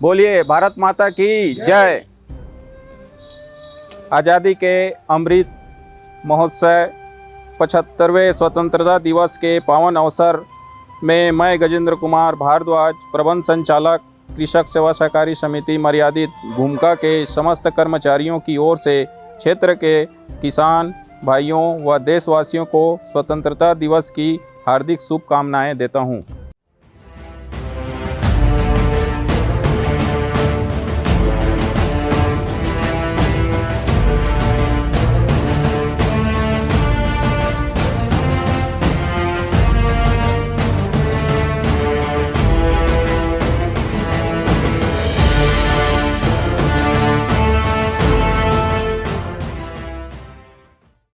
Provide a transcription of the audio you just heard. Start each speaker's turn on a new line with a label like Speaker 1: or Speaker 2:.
Speaker 1: बोलिए भारत माता की जय। आज़ादी के अमृत महोत्सव 75वें स्वतंत्रता दिवस के पावन अवसर में मैं गजेंद्र कुमार भारद्वाज, प्रबंध संचालक, कृषक सेवा सहकारी समिति मर्यादित भूमिका के समस्त कर्मचारियों की ओर से क्षेत्र के किसान भाइयों व देशवासियों को स्वतंत्रता दिवस की हार्दिक शुभकामनाएं देता हूं।